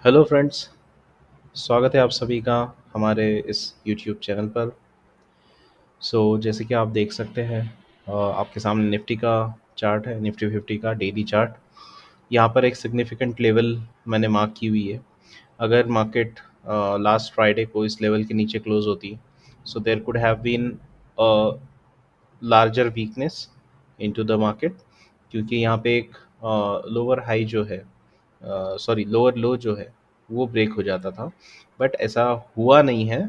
Hello friends. स्वागत है आप सभी का हमारे इस यूट्यूब चैनल पर। जैसे कि आप देख सकते हैं, आपके सामने निफ्टी का चार्ट है, निफ्टी 50 का डेली चार्ट। यहाँ पर एक सिग्निफिकेंट लेवल मैंने मार्क की हुई है। अगर मार्केट लास्ट फ्राइडे को इस लेवल के नीचे क्लोज होती, so there could have been larger weakness into the market, क्योंकि यहाँ पे एक लोअर हाई जो है, सॉरी लोअर लो जो है, वो ब्रेक हो जाता था। बट ऐसा हुआ नहीं है।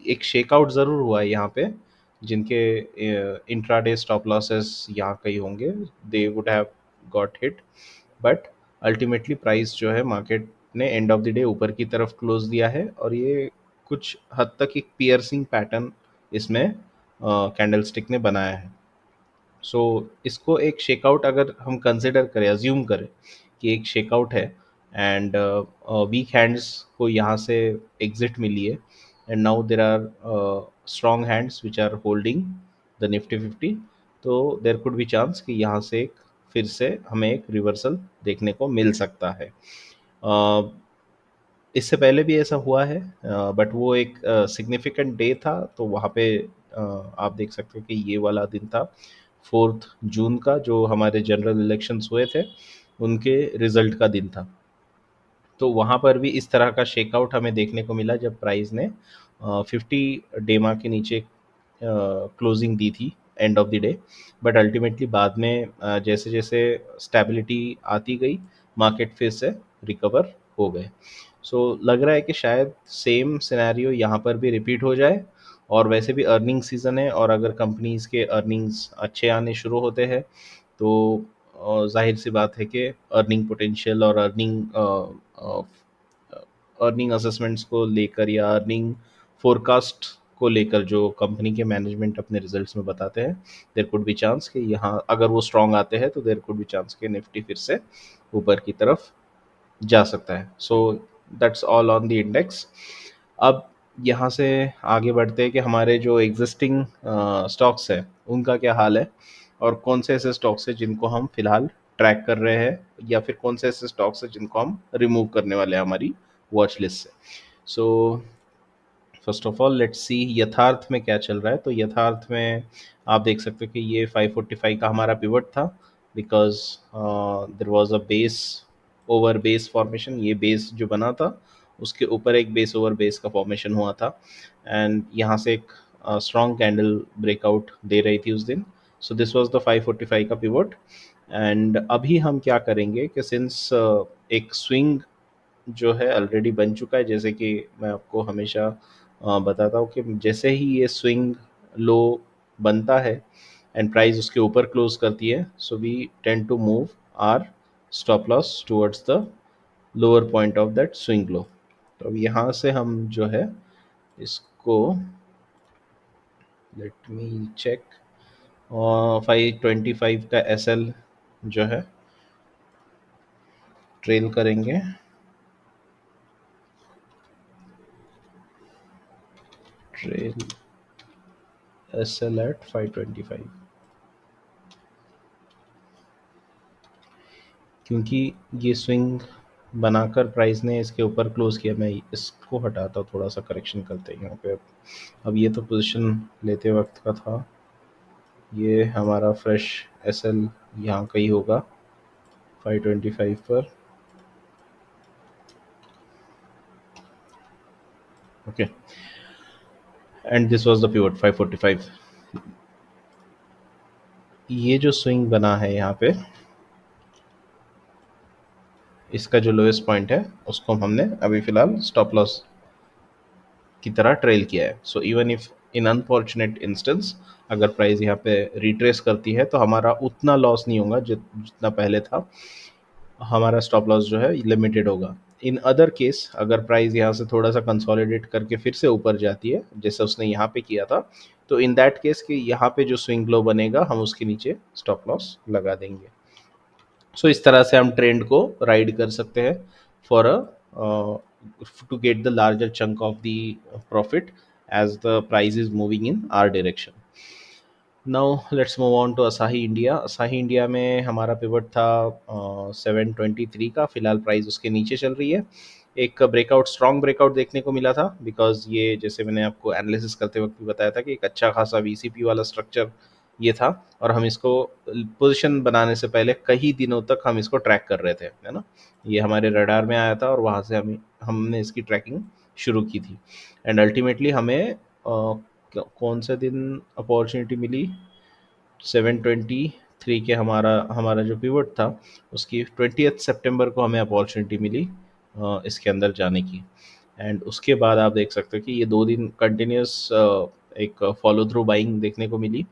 एक शेकआउट ज़रूर हुआ है यहाँ पे। जिनके इंट्राडे स्टॉप लॉसेस यहाँ कहीं होंगे, they would have got hit. But ultimately price जो है, मार्केट ने एंड ऑफ द डे ऊपर की तरफ क्लोज दिया है, और ये कुछ हद तक एक पियर्सिंग पैटर्न इसमें कैंडलस्टिक ने बनाया है। सो इसको एक शेकआउट अगर हम कंसिडर करें, अज्यूम करें कि एक शेकआउट है, एंड वीक हैंड्स को यहाँ से एग्जिट मिली है, and now there are strong hands which are holding the Nifty 50, तो देर कुड बी चांस कि यहाँ से एक फिर से हमें एक रिवर्सल देखने को मिल सकता है। इससे पहले भी ऐसा हुआ है, बट वो एक सिग्निफिकेंट डे था, तो वहाँ पे आप देख सकते हो कि ये वाला दिन था 4 जून का, जो हमारे जनरल इलेक्शंस हुए थे उनके रिजल्ट का दिन था। तो वहाँ पर भी इस तरह का शेकआउट हमें देखने को मिला, जब प्राइस ने 50 डेमा के नीचे क्लोजिंग दी थी end of the day. But ultimately बाद में जैसे जैसे स्टेबिलिटी आती गई, मार्केट फिर से रिकवर हो गए। लग रहा है कि शायद सेम सिनेरियो यहाँ पर भी रिपीट हो जाए। और वैसे भी अर्निंग सीजन है, और अगर कंपनीज के अर्निंग्स अच्छे आने शुरू होते हैं, तो जाहिर सी बात है कि अर्निंग पोटेंशियल और अर्निंग असेसमेंट्स को लेकर, या अर्निंग फोरकास्ट को लेकर, जो कंपनी के मैनेजमेंट अपने रिजल्ट्स में बताते हैं, देर कुड बी चांस कि यहाँ अगर वो स्ट्रांग आते हैं, तो देर कुड बी चांस कि निफ्टी फिर से ऊपर की तरफ जा सकता है। That's all on the index. अब यहाँ से आगे बढ़ते हैं कि हमारे जो एग्जिस्टिंग स्टॉक्स है उनका क्या हाल है, और कौन से ऐसे स्टॉक्स हैं जिनको हम फिलहाल ट्रैक कर रहे हैं, या फिर कौन से ऐसे स्टॉक्स हैं जिनको हम रिमूव करने वाले हैं हमारी वॉच लिस्ट से। सो first of all let's see यथार्थ में क्या चल रहा है। तो यथार्थ में आप देख सकते हो कि ये 545 का हमारा पिवट था, because there was a base over base formation. ये बेस जो बना था, उसके ऊपर एक बेस ओवर बेस का फॉर्मेशन हुआ था, एंड यहाँ से एक स्ट्रॉन्ग कैंडल ब्रेकआउट दे रही थी उस दिन। सो दिस वॉज द 545 का पिवट। एंड अभी हम क्या करेंगे कि सिंस एक स्विंग जो है ऑलरेडी बन चुका है, जैसे कि मैं आपको हमेशा बताता हूँ कि जैसे ही ये स्विंग लो बनता है एंड प्राइस उसके ऊपर क्लोज करती है, so we tend to move our stop loss towards the lower point of that swing low. तो अब यहाँ से हम जो है इसको, लेट मी चेक, 525 का एस एल जो है ट्रेल करेंगे। ट्रेल एस एल एट 525, क्योंकि ये स्विंग बनाकर प्राइस ने इसके ऊपर क्लोज किया। मैं इसको हटाता हूँ, थोड़ा सा करेक्शन करते हैं यहाँ पे। अब ये तो पोजीशन लेते वक्त का था, ये हमारा फ्रेश एस एल यहाँ कहीं होगा 525 पर। Okay, and this was the pivot 545। ये जो स्विंग बना है यहाँ पे, इसका जो लोएस्ट पॉइंट है उसको हमने अभी फिलहाल स्टॉप लॉस की तरह ट्रेल किया है। So even if in unfortunate instance अगर प्राइस यहाँ पे रिट्रेस करती है, तो हमारा उतना लॉस नहीं होगा जितना पहले था। हमारा स्टॉप लॉस जो है लिमिटेड होगा। इन अदर केस अगर प्राइस यहाँ से थोड़ा सा कंसोलिडेट करके फिर से ऊपर जाती है, जैसे उसने यहाँ पे किया था, तो इन दैट केस कि यहाँ पे जो स्विंग लो बनेगा, हम उसके नीचे स्टॉप लॉस लगा देंगे। इस तरह से हम ट्रेंड को राइड कर सकते हैं for a to get the larger chunk of the profit as the price is moving in our direction. Now let's move on to Asahi India. Asahi India में हमारा पिवट था 723 का, फिलहाल प्राइस उसके नीचे चल रही है। एक ब्रेकआउट, स्ट्रॉन्ग ब्रेकआउट देखने को मिला था, बिकॉज ये जैसे मैंने आपको एनालिसिस करते वक्त भी बताया था कि एक अच्छा खासा वीसीपी वाला स्ट्रक्चर ये था, और हम इसको पोजीशन बनाने से पहले कई दिनों तक हम इसको ट्रैक कर रहे थे, है ना। ये हमारे रडार में आया था और वहाँ से हमने इसकी ट्रैकिंग शुरू की थी। एंड अल्टीमेटली हमें कौन से दिन अपॉर्चुनिटी मिली, 723 के हमारा हमारा जो पिवट था उसकी 20 सितंबर को हमें अपॉर्चुनिटी मिली इसके अंदर जाने की। एंड उसके बाद आप देख सकते हो कि ये 2 दिन कंटिन्यूस एक फॉलो थ्रू बाइंग देखने को मिली।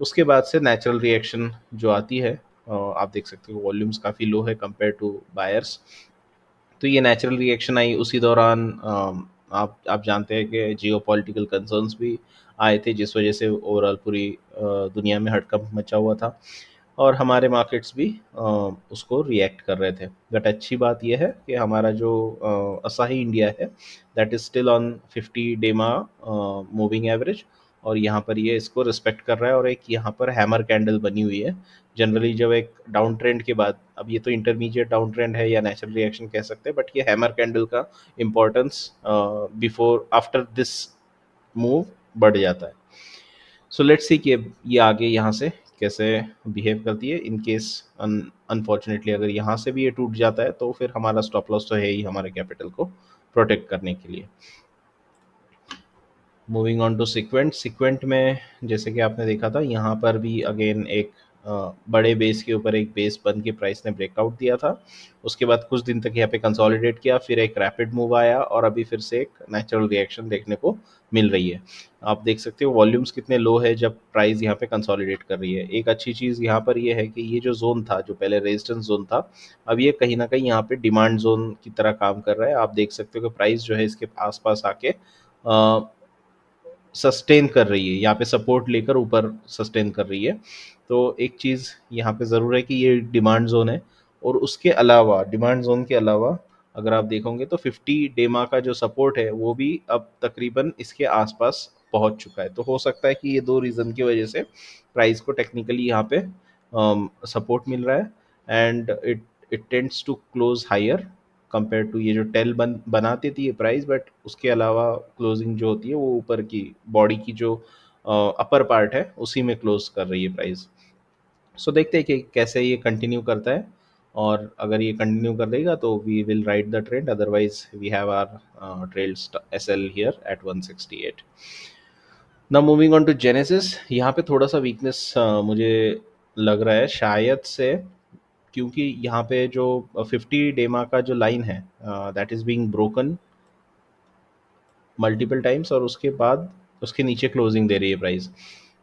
उसके बाद से नेचुरल रिएक्शन जो आती है, आप देख सकते हो वॉल्यूम्स काफ़ी लो है कंपेयर टू बायर्स। तो ये नेचुरल रिएक्शन आई उसी दौरान। आप जानते हैं कि जियो पॉलिटिकल कंसर्न्स भी आए थे, जिस वजह से ओवरऑल पूरी दुनिया में हड़कंप मचा हुआ था, और हमारे मार्केट्स भी उसको रिएक्ट कर रहे थे। बट अच्छी बात यह है कि हमारा जो असाही इंडिया है दैट इज स्टिल ऑन 50 डेमा मूविंग एवरेज, और यहाँ पर ये इसको रिस्पेक्ट कर रहा है, और एक यहाँ पर हैमर कैंडल बनी हुई है। जनरली जब एक डाउन ट्रेंड के बाद, अब ये तो इंटरमीडिएट डाउन ट्रेंड है या नेचुरल रिएक्शन कह सकते हैं, बट ये हैमर कैंडल का importance before after this move बढ़ जाता है। सो लेट्स सी कि ये आगे यहाँ से कैसे बिहेव करती है। इन केस अनफॉर्चुनेटली अगर यहाँ से भी ये टूट जाता है तो फिर हमारा स्टॉप लॉस तो है ही हमारे कैपिटल को प्रोटेक्ट करने के लिए। Moving on to Sequent. Sequent में जैसे कि आपने देखा था, यहाँ पर भी अगेन एक बड़े बेस के ऊपर एक बेस बन के प्राइस ने ब्रेकआउट दिया था। उसके बाद कुछ दिन तक यहाँ पे कंसोलिडेट किया, फिर एक रैपिड मूव आया, और अभी फिर से एक नेचुरल रिएक्शन देखने को मिल रही है। आप देख सकते हो वॉल्यूम्स कितने लो है जब प्राइस यहाँ पे कंसोलिडेट कर रही है। एक अच्छी चीज़ यहाँ पर ये है कि ये जो जोन था, जो पहले रेजिस्टेंस जोन था, अब ये कहीं ना कहीं यहाँ पे डिमांड जोन की तरह काम कर रहा है। आप देख सकते हो कि प्राइस जो है इसके आसपास आके सस्टेन कर रही है, यहाँ पे सपोर्ट लेकर ऊपर सस्टेन कर रही है। तो एक चीज़ यहाँ पे ज़रूर है कि ये डिमांड जोन है, और उसके अलावा डिमांड जोन के अलावा अगर आप देखोगे तो 50 डेमा का जो सपोर्ट है वो भी अब तकरीबन इसके आसपास पहुंच चुका है। तो हो सकता है कि ये दो रीज़न की वजह से प्राइस को टेक्निकली यहाँ पे सपोर्ट मिल रहा है, and it it tends to close higher compare to ये जो टेल बनाती थी ये प्राइस, बट उसके अलावा क्लोजिंग जो होती है वो ऊपर की बॉडी की जो अपर पार्ट है उसी में क्लोज कर रही है प्राइस। सो देखते हैं कि कैसे ये कंटिन्यू करता है, और अगर ये कंटिन्यू कर देगा तो we will ride the trend, otherwise we have our trail S L here at 168। Now moving on to Genesis. यहाँ पे थोड़ा सा वीकनेस मुझे लग रहा है शायद से, क्योंकि यहाँ पे जो 50 डेमा का जो लाइन है that is being broken multiple times, और उसके बाद उसके नीचे क्लोजिंग दे रही है प्राइस।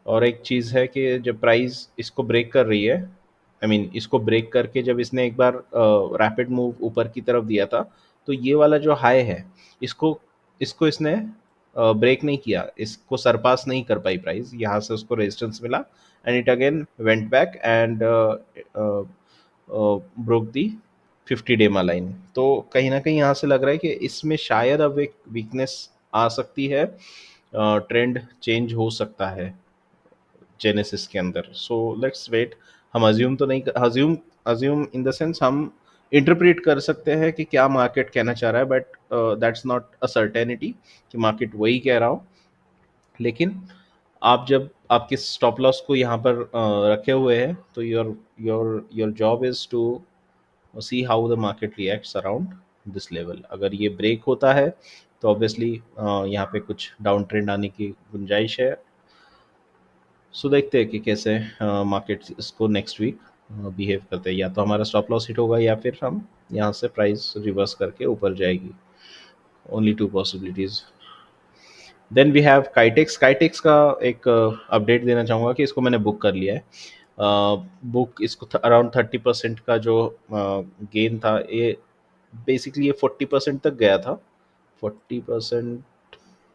और एक चीज़ है कि जब प्राइस इसको ब्रेक कर रही है, आई मीन इसको ब्रेक करके जब इसने एक बार रैपिड मूव ऊपर की तरफ दिया था, तो ये वाला जो हाई है इसको इसको इसने ब्रेक नहीं किया, इसको सरपास नहीं कर पाई प्राइस। यहाँ से उसको रेजिस्टेंस मिला, and it again went back and broke the 50 DEMA line. तो कहीं ना कहीं यहाँ से लग रहा है कि इसमें शायद अब एक वीकनेस आ सकती है, ट्रेंड चेंज हो सकता है जेनेसिस के अंदर। So let's wait. हम अज्यूम तो नहीं, अज्यूम इन द सेंस हम इंटरप्रेट कर सकते हैं कि क्या मार्केट कहना चाह रहा है, but that's not a certainty कि मार्केट वही कह रहा हो। लेकिन आप जब आपके स्टॉप लॉस को यहाँ पर रखे हुए हैं, तो your job is to see how the market reacts around this level. अगर ये ब्रेक होता है तो ऑब्वियसली यहाँ पे कुछ डाउन ट्रेंड आने की गुंजाइश है। सो देखते हैं कि कैसे मार्केट इसको नेक्स्ट वीक बिहेव करते हैं। या तो हमारा स्टॉप लॉस हिट होगा, या फिर हम यहाँ से प्राइस रिवर्स करके ऊपर जाएगी। Only two possibilities. Then we have Kitex. Kitex का एक अपडेट देना चाहूँगा कि इसको मैंने बुक कर लिया है। बुक इसको अराउंड 30% का जो गेन था, ये बेसिकली ये 40% तक गया था। 40%,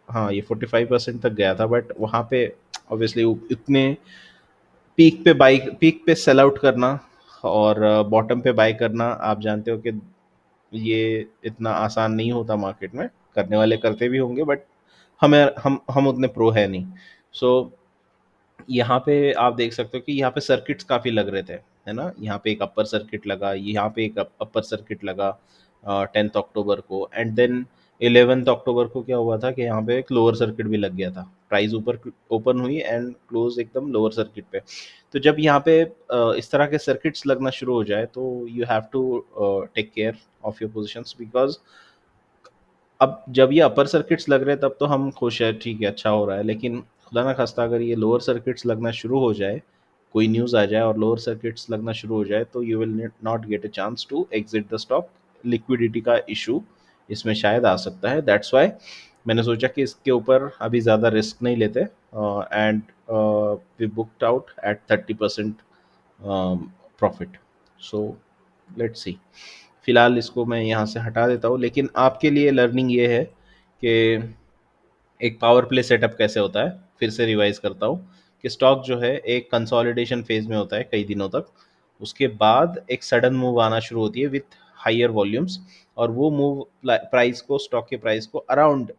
हाँ ये 45% तक गया था, बट वहाँ पे ऑब्वियसली इतने पीक पे सेल आउट करना और बॉटम पे बाय करना, आप जानते हो कि ये इतना आसान नहीं होता मार्केट में। करने वाले करते भी होंगे, बट हम उतने प्रो है नहीं। सो यहाँ पे आप देख सकते हो कि यहाँ पे सर्किट्स काफ़ी लग रहे थे, है ना? यहाँ पे एक अपर सर्किट लगा, यहाँ पे एक अपर सर्किट लगा 10th अक्टूबर को, एंड देन 11th अक्टूबर को क्या हुआ था कि यहाँ पे एक लोअर सर्किट भी लग गया था। प्राइस ऊपर ओपन हुई एंड क्लोज एकदम लोअर सर्किट पे। तो जब यहाँ पे इस तरह के सर्किट्स लगना शुरू हो जाए तो you have to take care of your positions, because अब जब ये अपर सर्किट्स लग रहे हैं तब तो हम खुश है, ठीक है, अच्छा हो रहा है, लेकिन खुदा ना खास्ता अगर ये लोअर सर्किट्स लगना शुरू हो जाए, कोई न्यूज़ आ जाए और लोअर सर्किट्स लगना शुरू हो जाए, तो you will not get a chance to exit the stock. Liquidity का इशू इसमें शायद आ सकता है, दैट्स वाई मैंने सोचा कि इसके ऊपर अभी ज़्यादा रिस्क नहीं लेते, and we booked out at 30% profit. So let's see. फिलहाल इसको मैं यहाँ से हटा देता हूँ, लेकिन आपके लिए लर्निंग ये है कि एक पावर प्ले सेटअप कैसे होता है। फिर से रिवाइज करता हूँ कि स्टॉक जो है एक कंसोलिडेशन फेज में होता है कई दिनों तक, उसके बाद एक सडन मूव आना शुरू होती है विथ हायर वॉल्यूम्स, और वो मूव प्राइस को, स्टॉक के प्राइस को अराउंड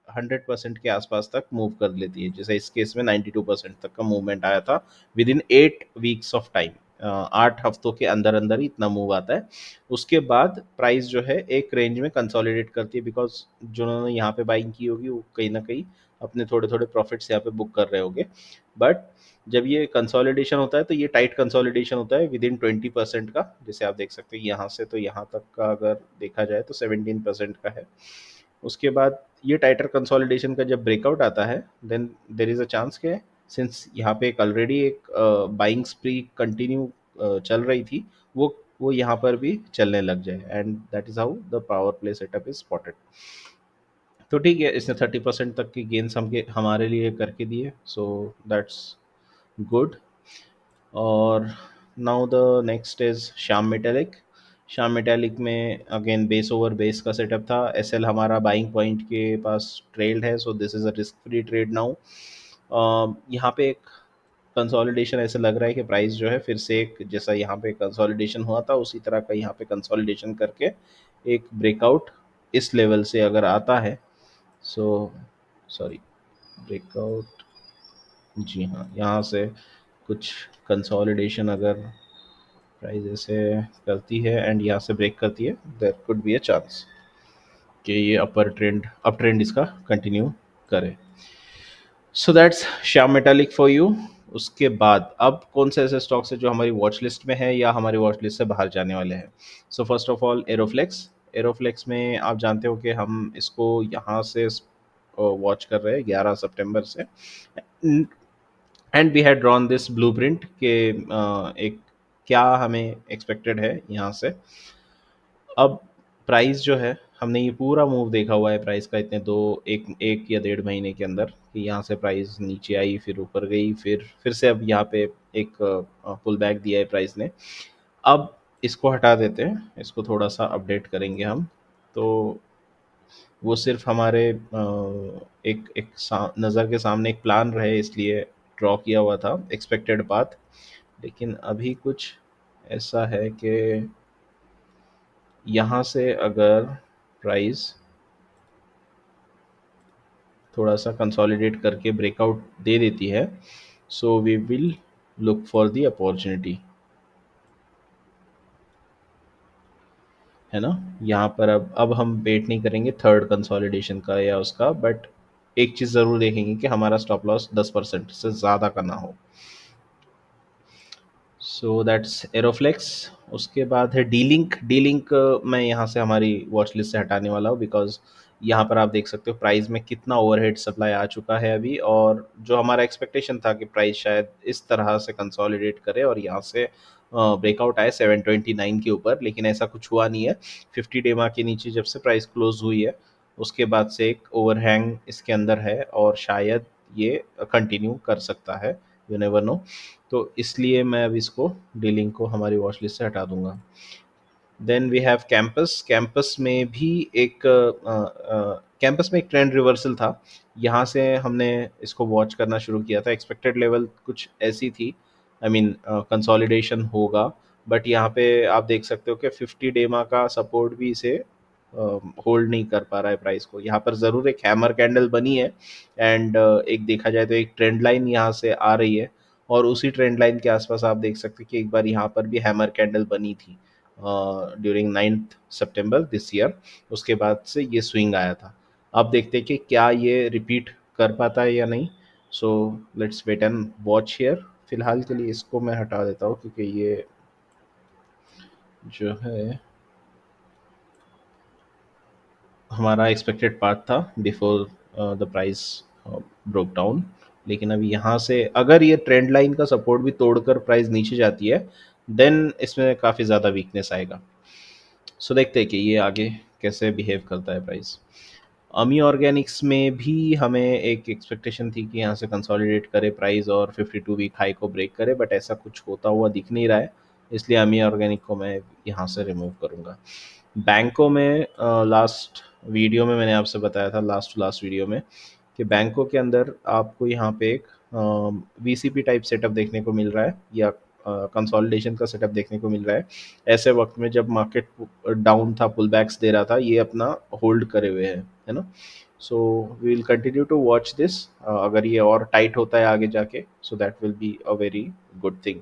100% के आसपास तक मूव कर लेती है। जैसे इस केस में 92% तक का मूवमेंट आया था with in 8 weeks of time. 8 हफ्तों के अंदर अंदर ही इतना मूव आता है। उसके बाद प्राइस जो है एक रेंज में कंसोलिडेट करती है, बिकॉज जिन्होंने यहाँ पे बाइंग की होगी वो कहीं ना कहीं अपने थोड़े थोड़े प्रॉफिट्स यहाँ पे बुक कर रहे होंगे। बट जब ये कंसोलिडेशन होता है तो ये टाइट कंसोलिडेशन होता है विद इन 20% का। जैसे आप देख सकते हैं यहाँ से तो यहाँ तक का अगर देखा जाए तो 17% का है। उसके बाद ये टाइटर कंसोलिडेशन का जब ब्रेकआउट आता है, then there is a chance के, सिंस यहाँ पे एक ऑलरेडी एक बाइंग स्प्री कंटिन्यू चल रही थी, वो यहाँ पर भी चलने लग जाए, and that is how the power play setup is spotted. तो ठीक है, इसने 30% तक की गेंस हमारे लिए करके दिए, सो दैट्स गुड। और now the next is Shyam metallic. Shyam metallic में अगेन बेस ओवर बेस का सेटअप था। एसएल हमारा बाइंग पॉइंट के पास ट्रेल्ड है, so this is a risk free trade now. यहाँ पे एक कंसोलिडेशन ऐसा लग रहा है कि प्राइस जो है फिर से एक, जैसा यहाँ पे कंसोलिडेशन हुआ था उसी तरह का यहाँ पे कंसोलिडेशन करके एक ब्रेकआउट इस लेवल से अगर आता है, सो सॉरी, ब्रेकआउट, जी हाँ, यहाँ से कुछ कंसोलिडेशन अगर प्राइस ऐसे करती है एंड यहाँ से ब्रेक करती है, there could be a chance कि ये अपर ट्रेंड, अप ट्रेंड इसका कंटिन्यू करे। So that's Shyam Metalics for you. उसके बाद अब कौन से ऐसे स्टॉक्स हैं जो हमारी वॉच लिस्ट में है या हमारी वॉच लिस्ट से बाहर जाने वाले हैं। So first of all Aeroflex. Aeroflex में आप जानते हो कि हम इसको यहाँ से वॉच कर रहे हैं 11 सितंबर से, and we had drawn this blueprint के एक क्या हमें एक्सपेक्टेड है यहाँ से। अब प्राइस जो है, हमने ये पूरा मूव देखा हुआ है प्राइस का इतने दो, एक या 1.5 महीने के अंदर, कि यहाँ से प्राइस नीचे आई, फिर ऊपर गई, फिर से अब यहाँ पे एक पुल बैक दिया है प्राइस ने। अब इसको हटा देते हैं, इसको थोड़ा सा अपडेट करेंगे हम। तो वो सिर्फ हमारे एक नज़र के सामने एक प्लान रहे इसलिए ड्रॉ किया हुआ था, एक्सपेक्टेड पाथ। लेकिन अभी कुछ ऐसा है कि यहाँ से अगर प्राइस थोड़ा सा कंसोलिडेट करके ब्रेकआउट दे देती है, so we will look for the opportunity, है ना? यहाँ पर अब हम वेट नहीं करेंगे थर्ड कंसोलिडेशन का या उसका, बट एक चीज़ ज़रूर देखेंगे कि हमारा स्टॉप लॉस 10% से ज़्यादा का ना हो। So that's Aeroflex. उसके बाद है डी लिंक। डी लिंक मैं यहाँ से हमारी वॉच लिस्ट से हटाने वाला हूँ, बिकॉज यहाँ पर आप देख सकते हो प्राइस में कितना ओवरहेड सप्लाई आ चुका है अभी, और जो हमारा एक्सपेक्टेशन था कि प्राइस शायद इस तरह से कंसोलिडेट करे और यहाँ से ब्रेकआउट आए 729 के ऊपर, लेकिन ऐसा कुछ हुआ नहीं है। 50 डेमा के नीचे जब से प्राइस क्लोज हुई है उसके बाद से एक ओवरहैंग इसके अंदर है, और शायद ये कंटिन्यू कर सकता है, यू नेवर नो। तो इसलिए मैं अब इसको डीलिंग को हमारी वॉच लिस्ट से हटा दूंगा। Then we have Campus. Campus में भी एक कैंपस में एक ट्रेंड रिवर्सल था। यहाँ से हमने इसको वॉच करना शुरू किया था, एक्सपेक्टेड लेवल कुछ ऐसी थी, आई मीन कंसोलिडेशन होगा, बट यहाँ पे आप देख सकते हो कि 50 डेमा का सपोर्ट भी इसे होल्ड नहीं कर पा रहा है प्राइस को। यहाँ पर ज़रूर एक हैमर कैंडल बनी है, एंड एक देखा जाए तो एक ट्रेंड लाइन यहाँ से आ रही है, और उसी ट्रेंड लाइन के आसपास आप देख सकते हैं कि एक बार यहाँ पर भी हैमर कैंडल बनी थी ड्यूरिंग 9 सितंबर दिस ईयर। उसके बाद से ये स्विंग आया था। अब देखते हैं कि क्या ये रिपीट कर पाता है या नहीं। So let's wait and watch here. फिलहाल के लिए इसको मैं हटा देता हूँ क्योंकि ये जो है हमारा एक्सपेक्टेड पार्ट था before the price broke down. लेकिन अभी यहाँ से अगर ये ट्रेंड लाइन का सपोर्ट भी तोड़कर प्राइस नीचे जाती है देन इसमें काफ़ी ज़्यादा वीकनेस आएगा। सो देखते हैं कि ये आगे कैसे बिहेव करता है प्राइस। अमी ऑर्गेनिक्स में भी हमें एक एक्सपेक्टेशन थी कि यहाँ से कंसोलिडेट करे प्राइस और 52 वीक हाई को ब्रेक करे, बट ऐसा कुछ होता हुआ दिख नहीं रहा है। इसलिए अमी ऑर्गेनिक को मैं यहाँ से रिमूव करूँगा। बैंकों में लास्ट वीडियो में मैंने आपसे बताया था, लास्ट टू लास्ट वीडियो में, कि बैंकों के अंदर आपको यहाँ पे एक वीसीपी टाइप सेटअप देखने को मिल रहा है या कंसोलिडेशन का सेटअप देखने को मिल रहा है। ऐसे वक्त में जब मार्केट डाउन था, पुल बैक्स दे रहा था, ये अपना होल्ड करे हुए है ना। So we will continue to watch this. अगर ये और टाइट होता है आगे जाके so that will be a very good thing.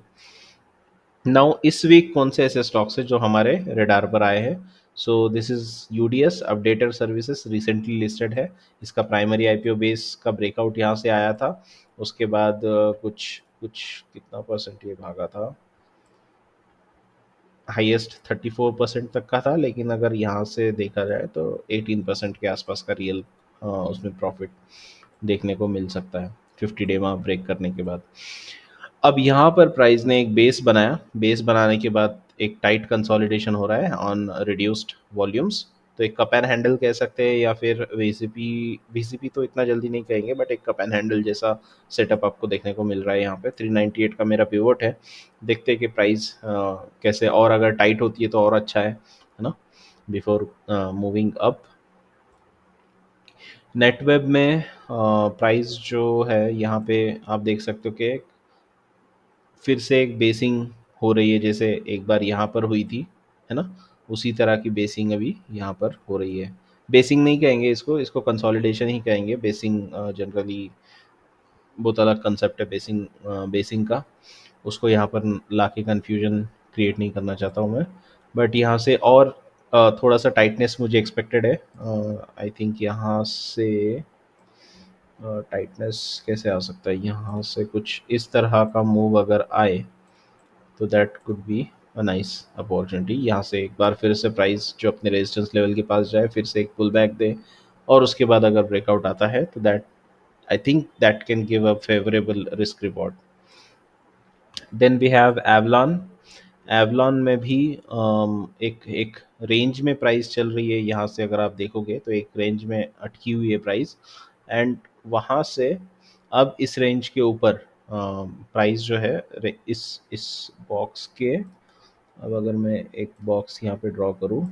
Now इस वीक कौन से ऐसे स्टॉक्स हैं जो हमारे रेडार पर आए हैं। So this is UDS updater services, recently listed है। इसका प्राइमरी आईपीओ बेस का ब्रेकआउट यहाँ से आया था। उसके बाद कुछ कुछ कितना परसेंट ये भागा था, हाईएस्ट 34% तक का था, लेकिन अगर यहाँ से देखा जाए तो 18% के आसपास का रियल उसमें प्रॉफिट देखने को मिल सकता है 50 डे वहाँ ब्रेक करने के बाद। अब यहाँ पर प्राइस ने एक बेस बनाया, बेस बनाने के बाद एक टाइट कंसोलिडेशन हो रहा है ऑन रिड्यूस्ड वॉल्यूम्स। तो एक कप एंड हैंडल कह सकते हैं या फिर वीसीपी, वीसीपी तो इतना जल्दी नहीं कहेंगे, बट एक कप एंड हैंडल जैसा सेटअप आपको देखने को मिल रहा है। यहाँ पे 398 का मेरा पिवोट है। देखते हैं कि प्राइस कैसे, और अगर टाइट होती है तो और अच्छा है ना, बिफोर मूविंग अप। नेटवेब में प्राइस जो है यहाँ पे आप देख सकते हो कि फिर से एक बेसिंग हो रही है, जैसे एक बार यहाँ पर हुई थी, है ना। उसी तरह की बेसिंग अभी यहाँ पर हो रही है। बेसिंग नहीं कहेंगे इसको, इसको कंसोलिडेशन ही कहेंगे। बेसिंग जनरली बहुत अलग कंसेप्ट है बेसिंग, बेसिंग का। उसको यहाँ पर ला के कन्फ्यूजन क्रिएट नहीं करना चाहता हूँ मैं। बट यहाँ से और थोड़ा सा टाइटनेस मुझे एक्सपेक्टेड है। आई थिंक यहाँ से टाइटनेस कैसे आ सकता है, यहाँ से कुछ इस तरह का मूव अगर आए तो that could be a nice opportunity. यहाँ से एक बार फिर से प्राइस जो अपने रेजिस्टेंस लेवल के पास जाए, फिर से एक पुल बैक दे, और उसके बाद अगर ब्रेकआउट आता है तो that I think that can give a favourable risk reward. Then we have Avalon. Avalon में भी एक एक रेंज में प्राइस चल रही है। यहाँ से अगर आप देखोगे तो एक रेंज में अटकी हुई है प्राइस, एंड वहाँ से अब इस रेंज के ऊपर प्राइस जो है इस बॉक्स के, अब अगर मैं एक बॉक्स यहाँ पे ड्रॉ करूँ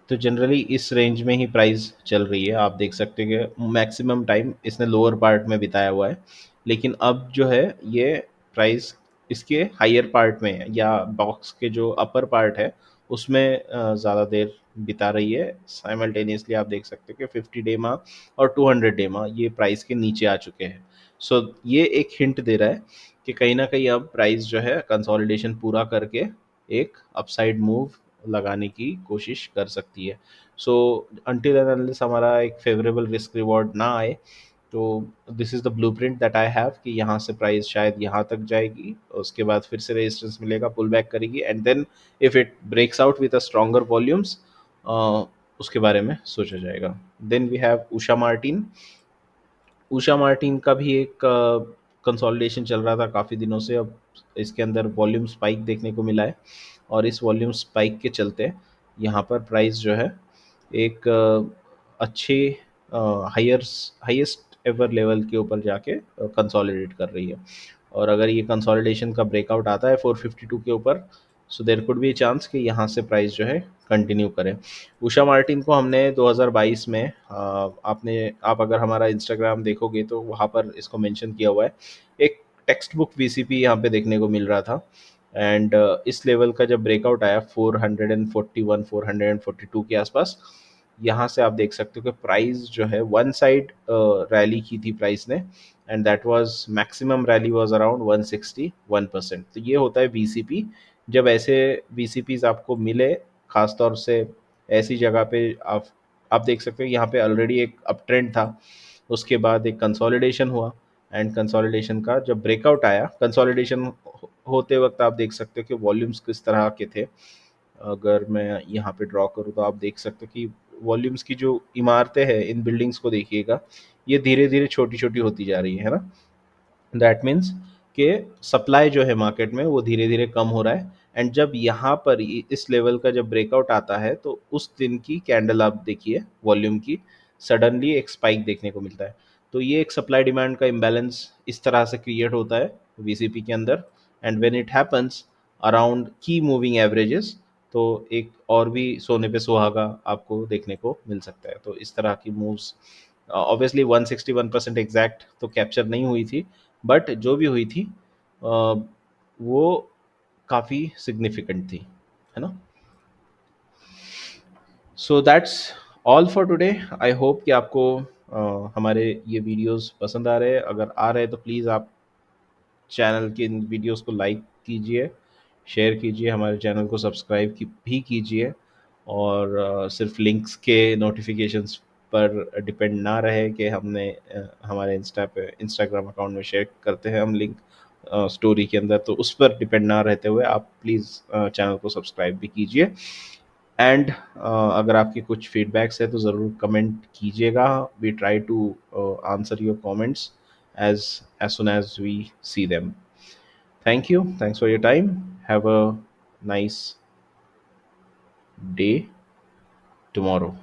तो जनरली इस रेंज में ही प्राइस चल रही है। आप देख सकते हैं कि मैक्सिमम टाइम इसने लोअर पार्ट में बिताया हुआ है, लेकिन अब जो है ये प्राइस इसके हायर पार्ट में है, या बॉक्स के जो अपर पार्ट है उसमें ज़्यादा देर बिता रही है। साइमल्टेनियसली आप देख सकते हैं कि 50 डे मा और 200 डे मा ये प्राइस के नीचे आ चुके हैं। सो ये एक हिंट दे रहा है कि कहीं ना कहीं अब प्राइस जो है कंसोलिडेशन पूरा करके एक अपसाइड मूव लगाने की कोशिश कर सकती है। सो अनटिल एंड अनलेस हमारा एक फेवरेबल रिस्क रिवॉर्ड ना आए, तो this is the blueprint that I have कि यहाँ से प्राइस शायद यहाँ तक जाएगी, उसके बाद फिर से रेजिस्टेंस मिलेगा, पुल बैक करेगी, and then if it breaks out with a stronger volumes उसके बारे में सोचा जाएगा। Then we have Usha Martin. Usha Martin का भी एक कंसोलिडेशन चल रहा था काफ़ी दिनों से। अब इसके अंदर वॉल्यूम स्पाइक देखने को मिला है, और इस वॉल्यूम स्पाइक के चलते यहाँ पर प्राइस जो है एक अच्छे हायर हाईएस्ट एवर लेवल के ऊपर जाके कंसोलिडेट कर रही है। और अगर ये कंसोलिडेशन का ब्रेकआउट आता है 452 के ऊपर, so there could be chance कि यहाँ से प्राइस जो है कंटिन्यू करें। उषा मार्टिन को हमने 2022 में आप अगर हमारा इंस्टाग्राम देखोगे तो वहाँ पर इसको मेंशन किया हुआ है। एक टेक्स्ट बुक वीसीपी यहाँ पे देखने को मिल रहा था, एंड इस लेवल का जब ब्रेकआउट आया 441 442 के आसपास, यहाँ से आप देख सकते हो कि प्राइस जो है वन साइड रैली की थी प्राइस ने, and that was maximum rally was around 161%। तो ये होता है वीसीपी। जब ऐसे वीसीपीज आपको मिले, खास तौर से ऐसी जगह पे, आप देख सकते हो यहाँ पे ऑलरेडी एक अप ट्रेंड था, उसके बाद एक कंसोलिडेशन हुआ, एंड कंसोलिडेशन का जब ब्रेकआउट आया, कंसोलिडेशन होते वक्त आप देख सकते हो कि वॉल्यूम्स किस तरह के थे। अगर मैं यहाँ पे ड्रॉ करूँ तो आप देख सकते हो कि वॉल्यूम्स की जो इमारतें हैं, इन बिल्डिंग्स को देखिएगा, ये धीरे धीरे छोटी छोटी होती जा रही है ना। दैट मीन्स कि सप्लाई जो है मार्केट में वो धीरे धीरे कम हो रहा है। एंड जब यहाँ पर इस लेवल का जब ब्रेकआउट आता है, तो उस दिन की कैंडल आप देखिए वॉल्यूम की, सडनली एक स्पाइक देखने को मिलता है। तो ये एक सप्लाई डिमांड का इम्बैलेंस इस तरह से क्रिएट होता है वीसीपी के अंदर। And when it happens around की मूविंग एवरेजेस, तो एक और भी सोने पे सुहागा आपको देखने को मिल सकता है। तो इस तरह की मूव्स, ऑब्वियसली 161% एग्जैक्ट तो कैप्चर नहीं हुई थी, बट जो भी हुई थी वो काफ़ी सिग्निफिकेंट थी, है ना। So that's all for today. I hope कि आपको हमारे ये वीडियोस पसंद आ रहे हैं। अगर आ रहे हैं तो प्लीज़ आप चैनल के इन वीडियोस को लाइक कीजिए, शेयर कीजिए, हमारे चैनल को सब्सक्राइब की भी कीजिए। और सिर्फ लिंक्स के नोटिफिकेशंस पर डिपेंड ना रहे कि हमने हमारे इंस्टाग्राम अकाउंट में शेयर करते हैं हम लिंक स्टोरी के अंदर, तो उस पर डिपेंड ना रहते हुए आप प्लीज़ चैनल को सब्सक्राइब भी कीजिए। एंड अगर आपकी कुछ फीडबैक्स है तो ज़रूर कमेंट कीजिएगा। We try to answer your comments as soon as we see them. Thank you. Thanks for your time. Have a nice day tomorrow.